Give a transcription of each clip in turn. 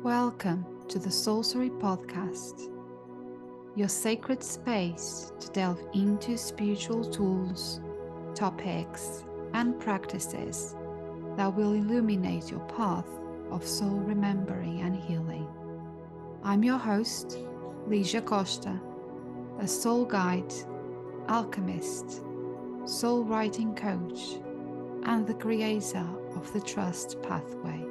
Welcome to the Sorcery Podcast, your sacred space to delve into spiritual tools, topics, and practices that will illuminate your path of soul remembering and healing. I'm your host, Lígia Costa, a soul guide, alchemist, soul writing coach, and the creator of the Trust Pathway.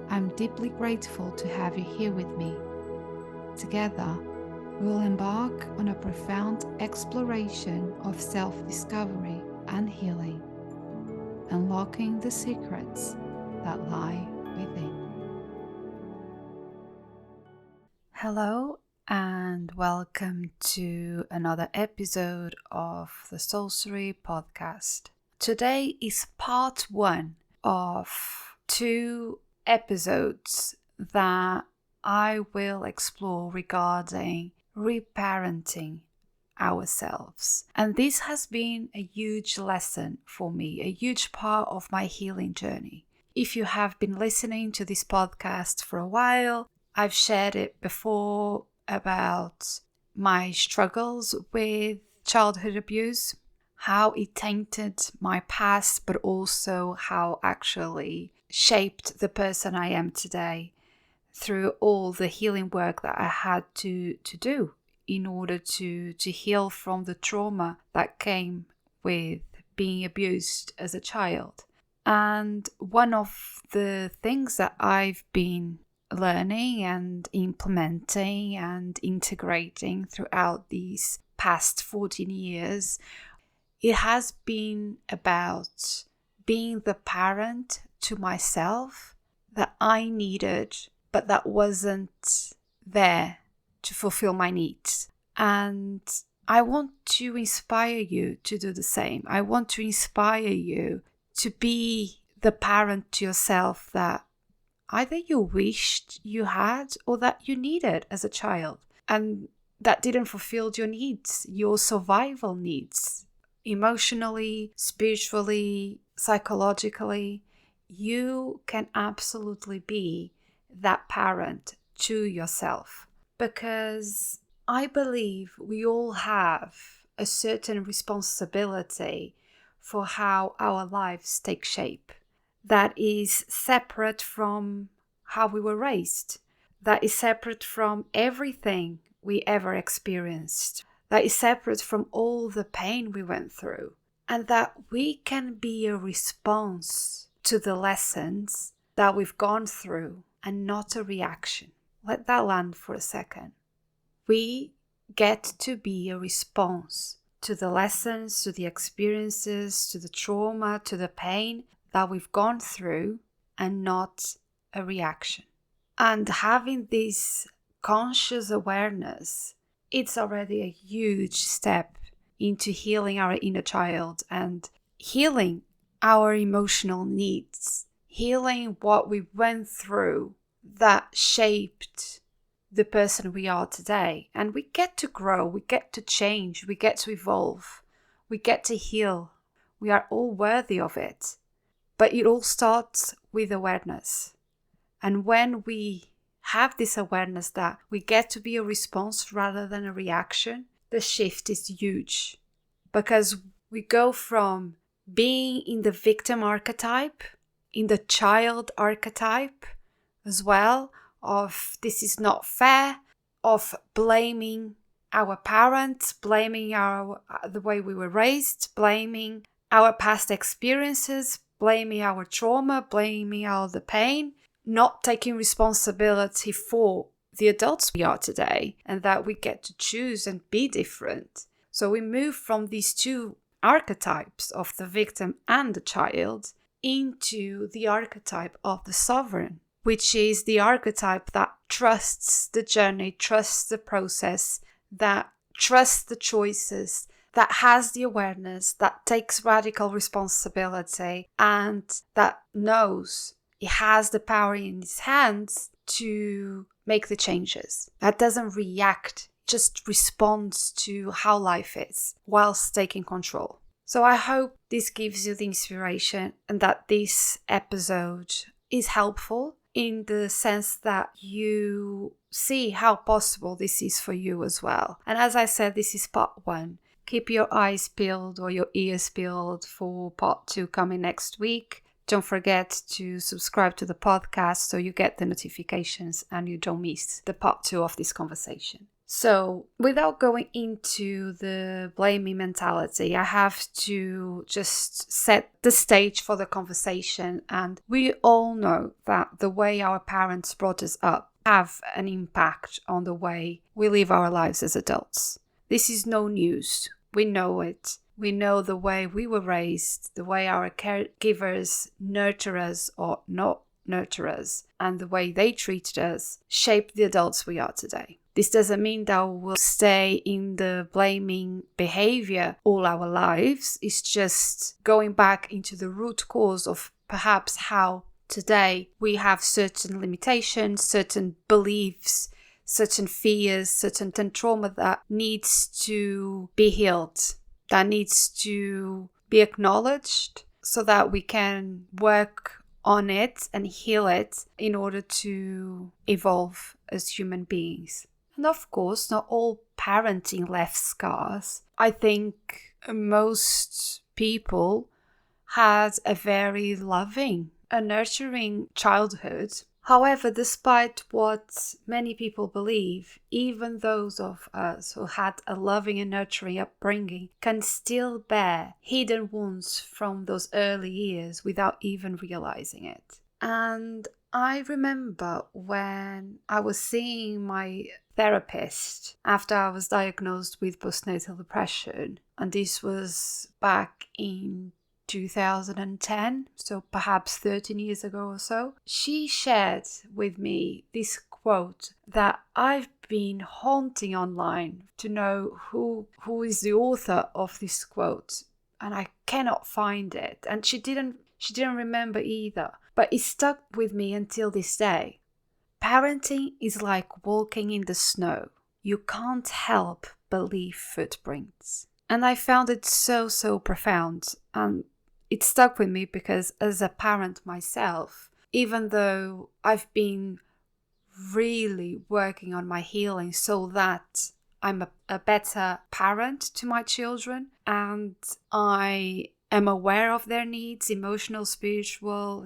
I'm deeply grateful to have you here with me. Together, we will embark on a profound exploration of self-discovery and healing, unlocking the secrets that lie within. Hello and welcome to another episode of the Sorcery Podcast. Today is part 1 of 2 episodes that I will explore regarding reparenting ourselves. And this has been a huge lesson for me, a huge part of my healing journey. If you have been listening to this podcast for a while, I've shared it before about my struggles with childhood abuse, how it tainted my past, but also how actually shaped the person I am today through all the healing work that I had to do in order to heal from the trauma that came with being abused as a child. And one of the things that I've been learning and implementing and integrating throughout these past 14 years, it has been about being the parent to myself that I needed, but that wasn't there to fulfill my needs. And I want to inspire you to do the same. I want to inspire you to be the parent to yourself that either you wished you had or that you needed as a child, and that didn't fulfill your needs, your survival needs, emotionally, spiritually, psychologically. You can absolutely be that parent to yourself, because I believe we all have a certain responsibility for how our lives take shape that is separate from how we were raised, that is separate from everything we ever experienced, that is separate from all the pain we went through, and that we can be a response to the lessons that we've gone through and not a reaction. Let that land for a second. We get to be a response to the lessons, to the experiences, to the trauma, to the pain that we've gone through, and not a reaction. And having this conscious awareness, it's already a huge step into healing our inner child and healing our emotional needs, healing what we went through that shaped the person we are today. And we get to grow, we get to change, we get to evolve, we get to heal. We are all worthy of it. But it all starts with awareness. And when we have this awareness that we get to be a response rather than a reaction, the shift is huge. Because we go from being in the victim archetype, in the child archetype as well, of this is not fair, of blaming our parents, blaming the way we were raised, blaming our past experiences, blaming our trauma, blaming all the pain, not taking responsibility for the adults we are today, and that we get to choose and be different. So we move from these two archetypes of the victim and the child into the archetype of the sovereign, which is the archetype that trusts the journey, trusts the process, that trusts the choices, that has the awareness, that takes radical responsibility, and that knows it has the power in its hands to make the changes. That doesn't react, just responds to how life is whilst taking control. So I hope this gives you the inspiration and that this episode is helpful in the sense that you see how possible this is for you as well. And as I said, this is part 1. Keep your eyes peeled or your ears peeled for part 2 coming next week. Don't forget to subscribe to the podcast so you get the notifications and you don't miss the part 2 of this conversation. So, without going into the blaming mentality, I have to just set the stage for the conversation. And we all know that the way our parents brought us up have an impact on the way we live our lives as adults. This is no news. We know it. We know the way we were raised, the way our caregivers nurture us or not nurture us, and the way they treated us shaped the adults we are today. This doesn't mean that we'll stay in the blaming behavior all our lives. It's just going back into the root cause of perhaps how today we have certain limitations, certain beliefs, certain fears, certain trauma that needs to be healed, that needs to be acknowledged so that we can work on it and heal it in order to evolve as human beings. And of course, not all parenting left scars. I think most people had a very loving and nurturing childhood. However, despite what many people believe, even those of us who had a loving and nurturing upbringing can still bear hidden wounds from those early years without even realizing it. And I remember when I was seeing my therapist after I was diagnosed with postnatal depression, and this was back in 2010, so perhaps 13 years ago or so, she shared with me this quote that I've been haunting online to know who is the author of this quote, and I cannot find it. And she didn't remember either, but it stuck with me until this day. Parenting is like walking in the snow. You can't help but leave footprints. And I found it so profound, and it stuck with me because as a parent myself, even though I've been really working on my healing so that I'm a better parent to my children, and I am aware of their needs, emotional, spiritual,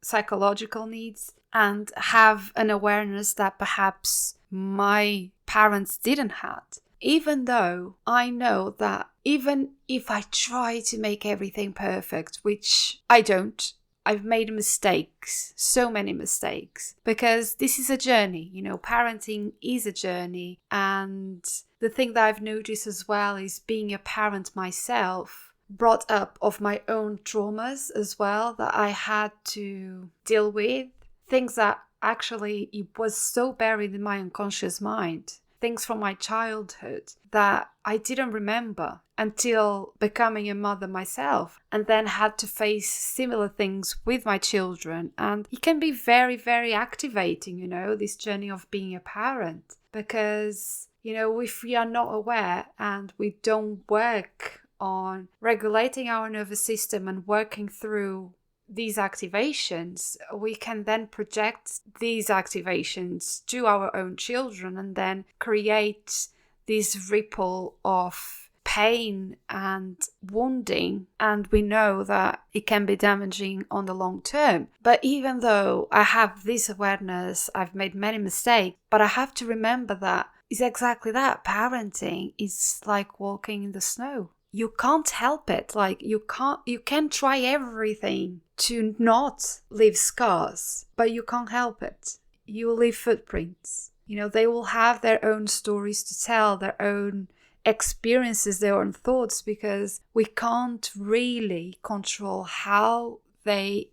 psychological needs, and have an awareness that perhaps my parents didn't have. Even though I know that even if I try to make everything perfect, which I don't, I've made mistakes, so many mistakes, because this is a journey, parenting is a journey. And the thing that I've noticed as well is being a parent myself, brought up of my own traumas as well that I had to deal with, things that actually it was so buried in my unconscious mind. Things from my childhood that I didn't remember until becoming a mother myself, and then had to face similar things with my children. And it can be very, very activating, this journey of being a parent, because, if we are not aware and we don't work on regulating our nervous system and working through these activations, we can then project these activations to our own children and then create this ripple of pain and wounding. And we know that it can be damaging on the long term. But even though I have this awareness, I've made many mistakes, but I have to remember that it's exactly that. Parenting is like walking in the snow. You can't help it. You can try everything to not leave scars, but you can't help it. You will leave footprints. They will have their own stories to tell, their own experiences, their own thoughts, because we can't really control how they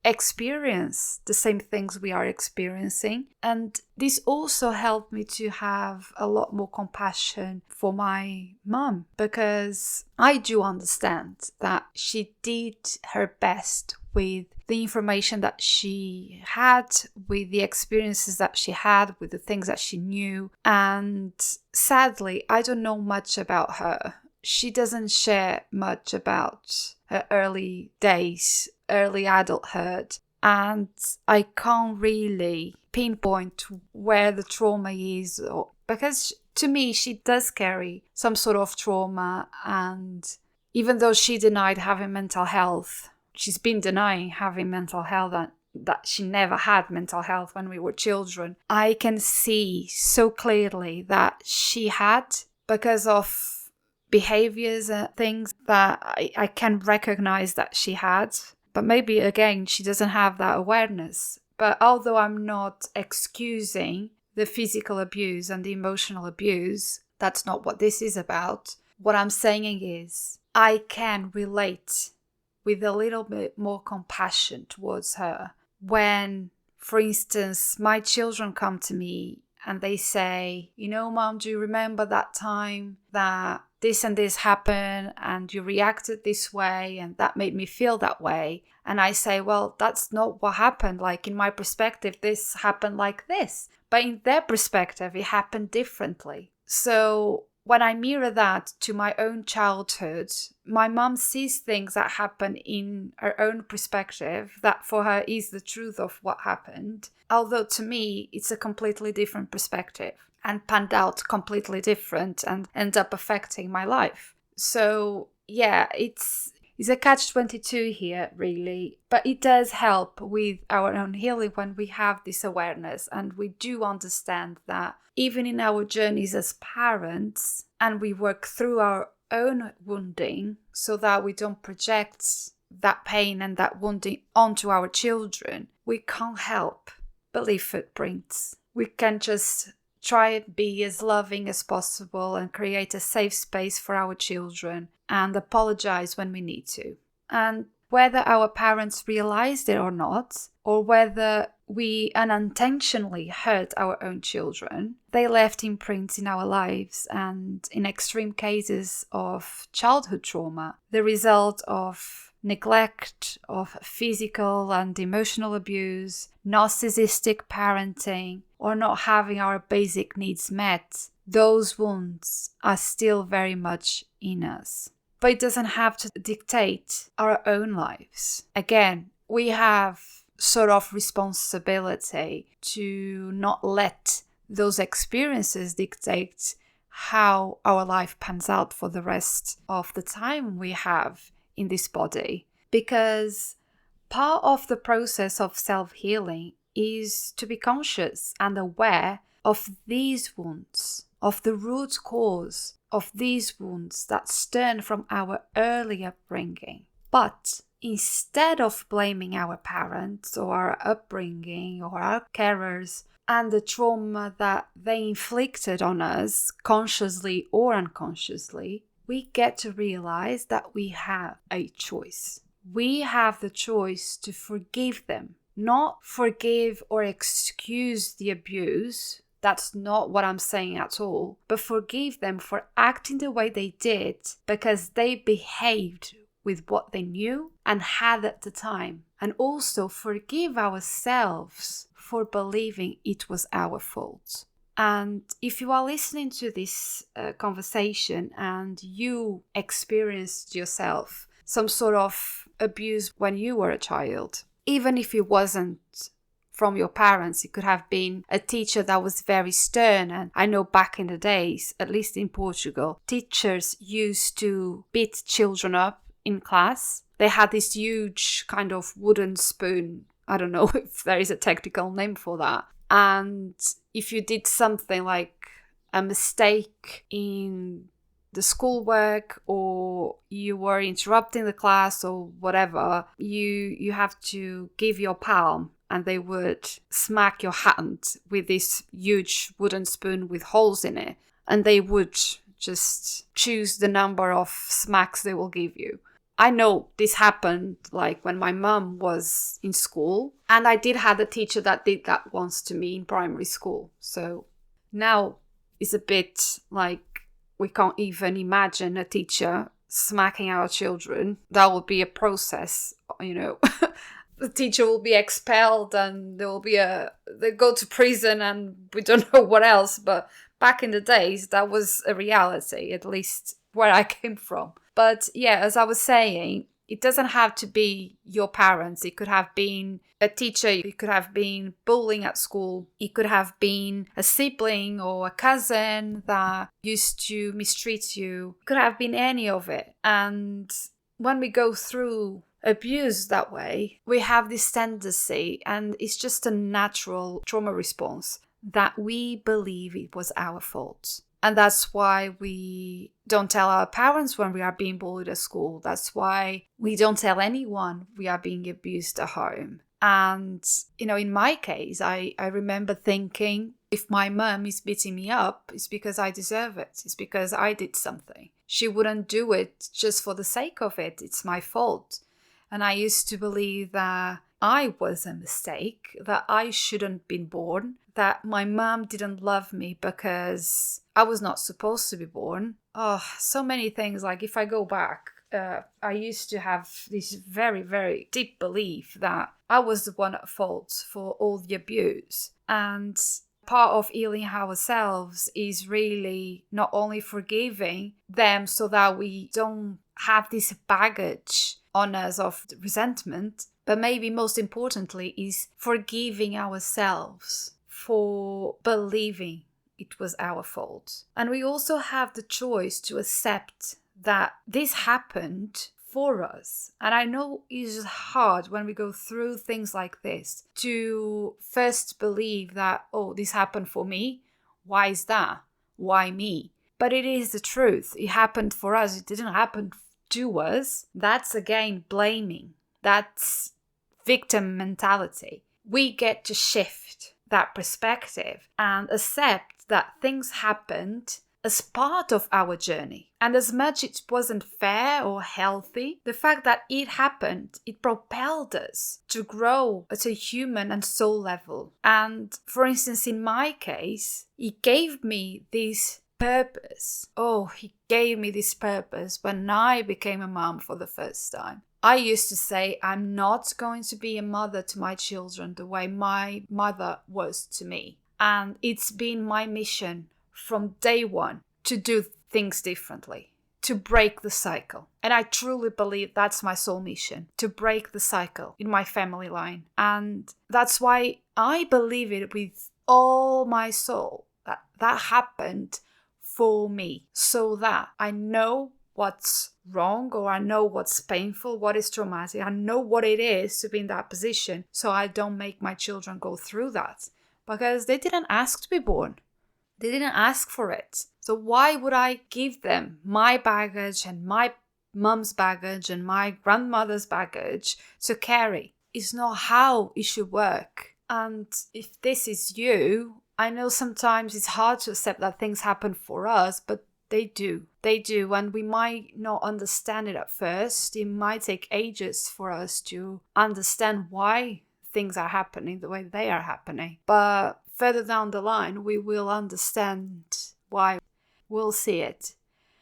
experience the same things we are experiencing. And this also helped me to have a lot more compassion for my mum, because I do understand that she did her best with the information that she had, with the experiences that she had, with the things that she knew. And sadly, I don't know much about her. She doesn't share much about her early days, early adulthood. and I can't really pinpoint where the trauma is, because to me she does carry some sort of trauma, and even though she denied having mental health, she's been denying having mental health, and that she never had mental health when we were children. I can see so clearly that she had, because of behaviors and things that I can recognize that she had. But maybe, again, she doesn't have that awareness. But although I'm not excusing the physical abuse and the emotional abuse, that's not what this is about. What I'm saying is, I can relate with a little bit more compassion towards her when, for instance, my children come to me and they say, Mom, do you remember that time that this and this happened and you reacted this way and that made me feel that way? And I say, well, that's not what happened. Like, in my perspective, this happened like this. But in their perspective, it happened differently. So when I mirror that to my own childhood, my mom sees things that happen in her own perspective that for her is the truth of what happened. Although to me, it's a completely different perspective and panned out completely different and end up affecting my life. So yeah, it's a catch-22 here, really. But it does help with our own healing when we have this awareness and we do understand that even in our journeys as parents, and we work through our own wounding so that we don't project that pain and that wounding onto our children, we can't help but leave footprints. We can just try and be as loving as possible and create a safe space for our children and apologize when we need to. And whether our parents realized it or not, or whether we unintentionally hurt our own children, they left imprints in our lives, and in extreme cases of childhood trauma, the result of neglect, of physical and emotional abuse, narcissistic parenting, or not having our basic needs met, those wounds are still very much in us. But it doesn't have to dictate our own lives. Again, we have sort of responsibility to not let those experiences dictate how our life pans out for the rest of the time we have in this body. Because part of the process of self-healing is to be conscious and aware of these wounds, of the root cause of these wounds that stem from our early upbringing. But instead of blaming our parents or our upbringing or our carers and the trauma that they inflicted on us, consciously or unconsciously, we get to realize that we have a choice. We have the choice to forgive them, not forgive or excuse the abuse. That's not what I'm saying at all. But forgive them for acting the way they did because they behaved with what they knew and had at the time. And also forgive ourselves for believing it was our fault. And if you are listening to this conversation and you experienced yourself some sort of abuse when you were a child, even if it wasn't from your parents, it could have been a teacher that was very stern. And I know back in the days, at least in Portugal, teachers used to beat children up in class. They had this huge kind of wooden spoon. I don't know if there is a technical name for that. And if you did something like a mistake in the schoolwork or you were interrupting the class or whatever, you have to give your palm and they would smack your hand with this huge wooden spoon with holes in it. And they would just choose the number of smacks they will give you. I know this happened like when my mum was in school, and I did have a teacher that did that once to me in primary school. So now it's a bit like we can't even imagine a teacher smacking our children. That will be a process, The teacher will be expelled and they go to prison and we don't know what else. But back in the days, that was a reality, at least where I came from. But yeah, as I was saying, It doesn't have to be your parents. It could have been a teacher. It could have been bullying at school. It could have been a sibling or a cousin that used to mistreat you. It could have been any of it. And when we go through abuse that way, we have this tendency, and it's just a natural trauma response, that we believe it was our fault. And that's why we don't tell our parents when we are being bullied at school. That's why we don't tell anyone we are being abused at home. And, in my case, I remember thinking, if my mum is beating me up, it's because I deserve it. It's because I did something. She wouldn't do it just for the sake of it. It's my fault. And I used to believe that I was a mistake, that I shouldn't have been born, that my mom didn't love me because I was not supposed to be born. Oh, so many things. Like if I go back, I used to have this very, very deep belief that I was the one at fault for all the abuse. And part of healing ourselves is really not only forgiving them so that we don't have this baggage on us of resentment, but maybe most importantly is forgiving ourselves for believing it was our fault. And we also have the choice to accept that this happened for us. And I know it's hard when we go through things like this to first believe that, oh, this happened for me. Why is that? Why me? But it is the truth. It happened for us. It didn't happen to us. That's again blaming. That's victim mentality. We get to shift that perspective and accept that things happened as part of our journey. And as much it wasn't fair or healthy, the fact that it happened, it propelled us to grow at a human and soul level. And for instance, in my case, it gave me this purpose. Oh, he gave me this purpose when I became a mom for the first time. I used to say, I'm not going to be a mother to my children the way my mother was to me. And it's been my mission from day one to do things differently, to break the cycle. And I truly believe that's my soul mission, to break the cycle in my family line. And that's why I believe it with all my soul, that happened for me, so that I know what's wrong, or I know what's painful, what is traumatic. I know what it is to be in that position, so I don't make my children go through that, because they didn't ask to be born. They didn't ask for it. So why would I give them my baggage and my mum's baggage and my grandmother's baggage to carry? It's not how it should work. And if this is you, I know sometimes it's hard to accept that things happen for us, but they do. They do. And we might not understand it at first. It might take ages for us to understand why things are happening the way they are happening. But further down the line, we will understand why. We'll see it.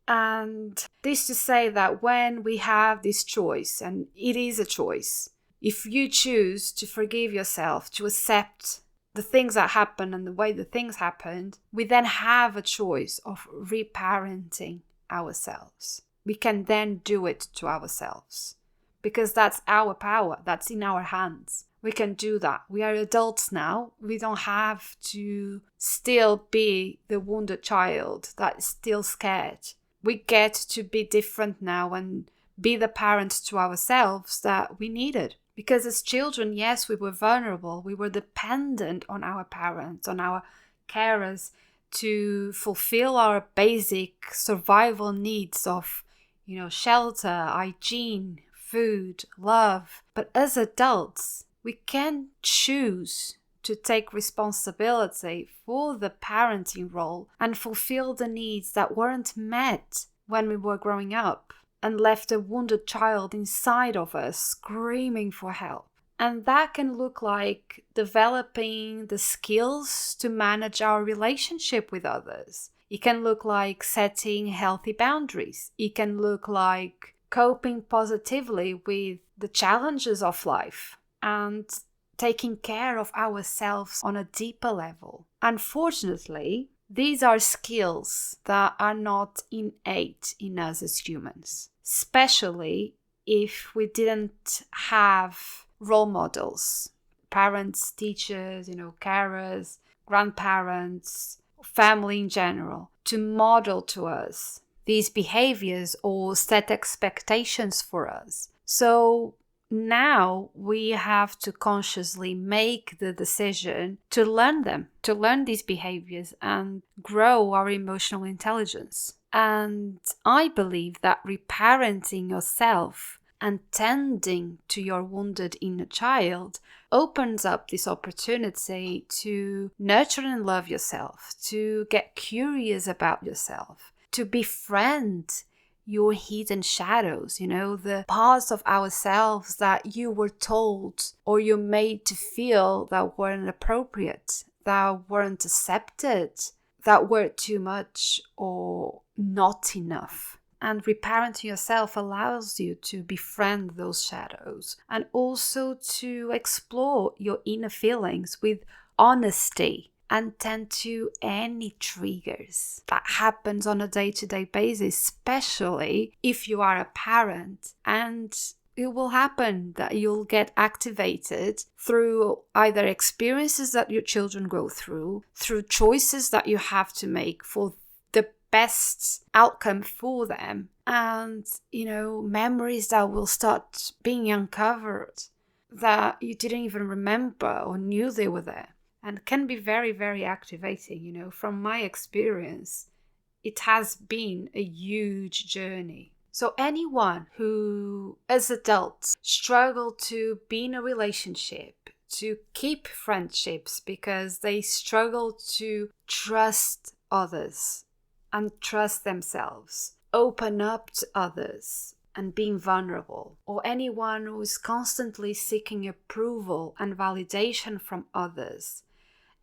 And this to say that when we have this choice, and it is a choice, if you choose to forgive yourself, to accept the things that happen and the way the things happened, we then have a choice of reparenting ourselves. We can then do it to ourselves, because that's our power. That's in our hands. We can do that. We are adults now. We don't have to still be the wounded child that is still scared. We get to be different now and be the parents to ourselves that we needed. Because as children, yes, we were vulnerable. We were dependent on our parents, on our carers to fulfill our basic survival needs of, shelter, hygiene, food, love. But as adults, we can choose to take responsibility for the parenting role and fulfill the needs that weren't met when we were growing up, and left a wounded child inside of us screaming for help. And that can look like developing the skills to manage our relationship with others. It can look like setting healthy boundaries. It can look like coping positively with the challenges of life and taking care of ourselves on a deeper level. Unfortunately, these are skills that are not innate in us as humans, especially if we didn't have role models, parents, teachers, carers, grandparents, family in general, to model to us these behaviors or set expectations for us. So now we have to consciously make the decision to learn them, to learn these behaviors and grow our emotional intelligence. And I believe that reparenting yourself and tending to your wounded inner child opens up this opportunity to nurture and love yourself, to get curious about yourself, to befriend your hidden shadows, the parts of ourselves that you were told or you made to feel that weren't appropriate, that weren't accepted, that were too much or not enough. And reparenting yourself allows you to befriend those shadows and also to explore your inner feelings with honesty and tend to any triggers that happens on a day-to-day basis, especially if you are a parent. And it will happen that you'll get activated through either experiences that your children go through choices that you have to make for the best outcome for them, and memories that will start being uncovered that you didn't even remember or knew they were there, and can be very, very activating. From my experience, it has been a huge journey. So anyone who, as adults, struggle to be in a relationship, to keep friendships because they struggle to trust others and trust themselves, open up to others and being vulnerable, or anyone who is constantly seeking approval and validation from others,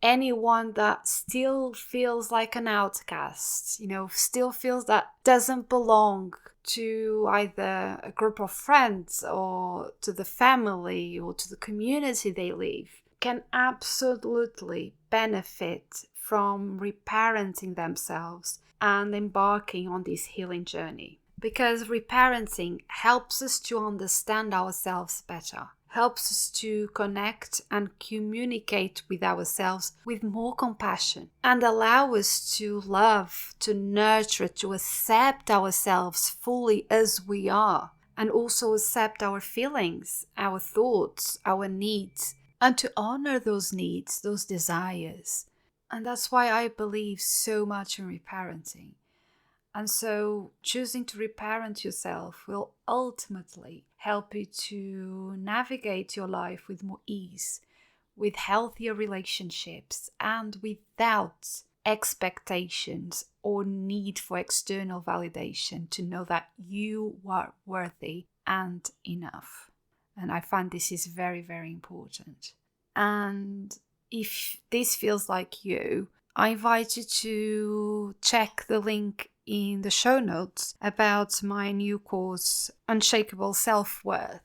anyone that still feels like an outcast, still feels that doesn't belong to either a group of friends or to the family or to the community they live, can absolutely benefit from reparenting themselves and embarking on this healing journey. Because reparenting helps us to understand ourselves better, helps us to connect and communicate with ourselves with more compassion, and allow us to love, to nurture, to accept ourselves fully as we are, and also accept our feelings, our thoughts, our needs, and to honor those needs, those desires. And that's why I believe so much in reparenting. And so choosing to reparent yourself will ultimately help you to navigate your life with more ease, with healthier relationships, and without expectations or need for external validation to know that you are worthy and enough. And I find this is very, very important. And if this feels like you, I invite you to check the link in the show notes about my new course, Unshakable Self-Worth.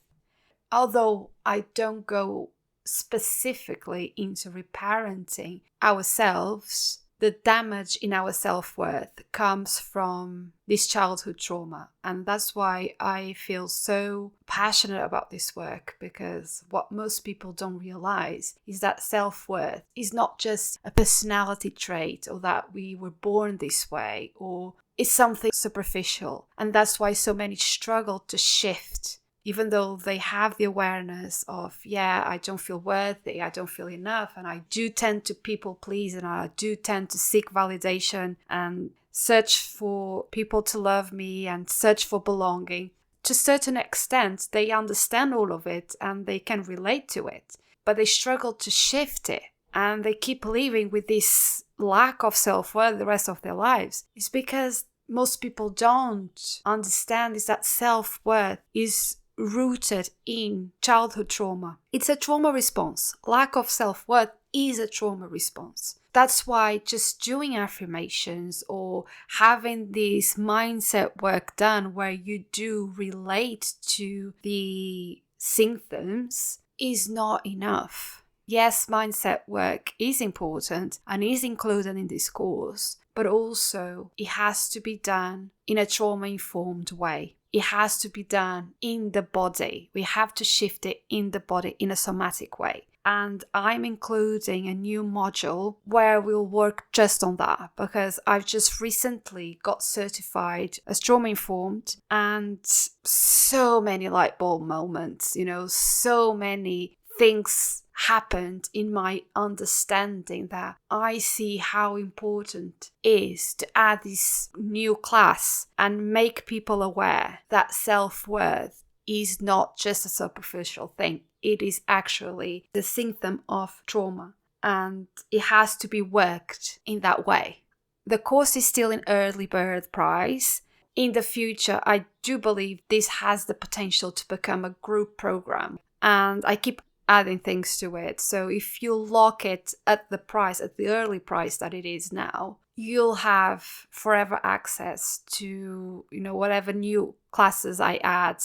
Although I don't go specifically into reparenting ourselves, the damage in our self-worth comes from this childhood trauma. And that's why I feel so passionate about this work, because what most people don't realize is that self-worth is not just a personality trait, or that we were born this way, or it's something superficial. And that's why so many struggle to shift, even though they have the awareness of, I don't feel worthy, I don't feel enough, and I do tend to people please, and I do tend to seek validation and search for people to love me and search for belonging. To a certain extent, they understand all of it and they can relate to it, but they struggle to shift it, and they keep living with this lack of self-worth the rest of their lives. It's because most people don't understand is that self-worth is rooted in childhood trauma. It's a trauma response. Lack of self-worth is a trauma response. That's why just doing affirmations or having this mindset work done where you do relate to the symptoms is not enough. Yes, mindset work is important and is included in this course, but also it has to be done in a trauma-informed way. it has to be done in the body. We have to shift it in the body in a somatic way. And I'm including a new module where we'll work just on that, because I've just recently got certified as trauma informed, and so many light bulb moments, so many things happened in my understanding that I see how important it is to add this new class and make people aware that self-worth is not just a superficial thing. It is actually the symptom of trauma, and it has to be worked in that way. The course is still in early bird price. In the future, I do believe this has the potential to become a group program, and I keep adding things to it. So if you lock it at the price, at the early price that it is now, you'll have forever access to, whatever new classes I add,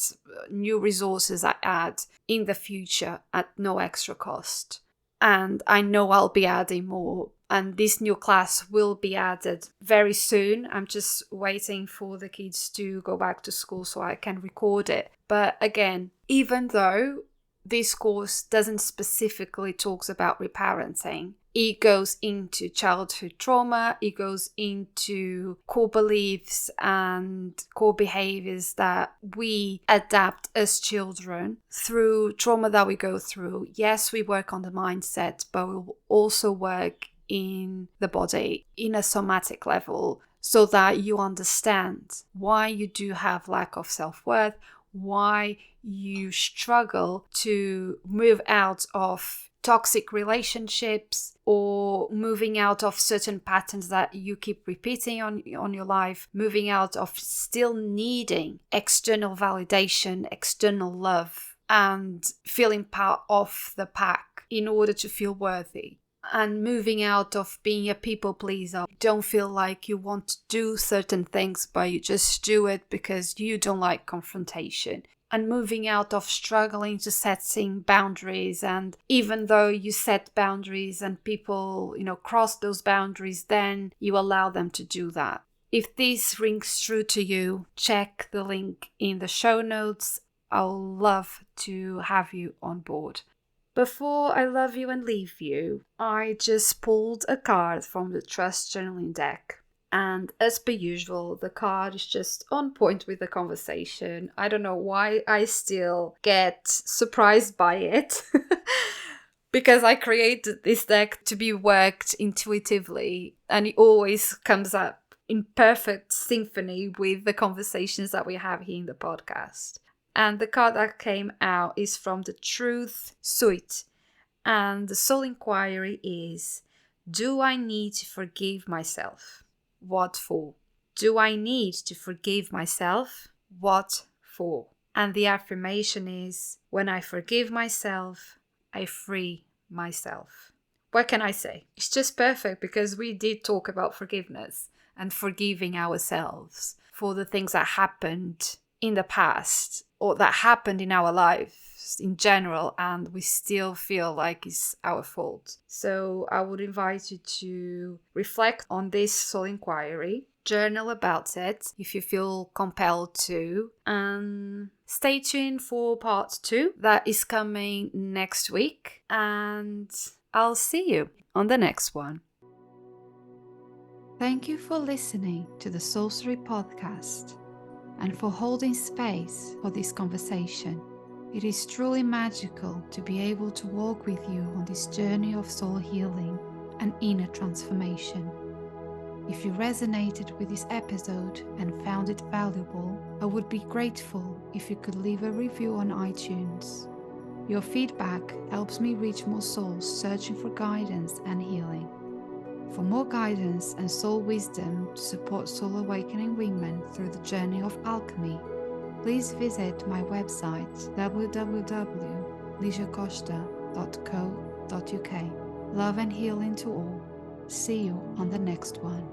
new resources I add in the future at no extra cost. And I know I'll be adding more. And this new class will be added very soon. I'm just waiting for the kids to go back to school so I can record it. But again, even though this course doesn't specifically talk about reparenting, it goes into childhood trauma, it goes into core beliefs and core behaviors that we adapt as children through trauma that we go through. Yes, we work on the mindset, but we'll also work in the body in a somatic level so that you understand why you do have lack of self-worth, why you struggle to move out of toxic relationships or moving out of certain patterns that you keep repeating on your life, moving out of still needing external validation, external love, and feeling part of the pack in order to feel worthy. And moving out of being a people pleaser. Don't feel like you want to do certain things, but you just do it because you don't like confrontation. And moving out of struggling to setting boundaries. And even though you set boundaries and people, cross those boundaries, then you allow them to do that. If this rings true to you, check the link in the show notes. I'll love to have you on board. Before I love you and leave you, I just pulled a card from the Trust Journaling deck. And as per usual, the card is just on point with the conversation. I don't know why I still get surprised by it. Because I created this deck to be worked intuitively, and it always comes up in perfect symphony with the conversations that we have here in the podcast. And the card that came out is from the Truth Suite. And the soul inquiry is, do I need to forgive myself? What for? Do I need to forgive myself? What for? And the affirmation is, when I forgive myself, I free myself. What can I say? It's just perfect because we did talk about forgiveness and forgiving ourselves for the things that happened in the past or that happened in our lives in general, and we still feel like it's our fault. So I would invite you to reflect on this soul inquiry, journal about it if you feel compelled to, and stay tuned for part 2 that is coming next week, and I'll see you on the next one. Thank you for listening to the Sorcery Podcast and for holding space for this conversation. It is truly magical to be able to walk with you on this journey of soul healing and inner transformation. If you resonated with this episode and found it valuable, I would be grateful if you could leave a review on iTunes. Your feedback helps me reach more souls searching for guidance and healing. For more guidance and soul wisdom to support soul awakening women through the journey of alchemy, please visit my website www.ligiacosta.co.uk. Love and healing to all. See you on the next one.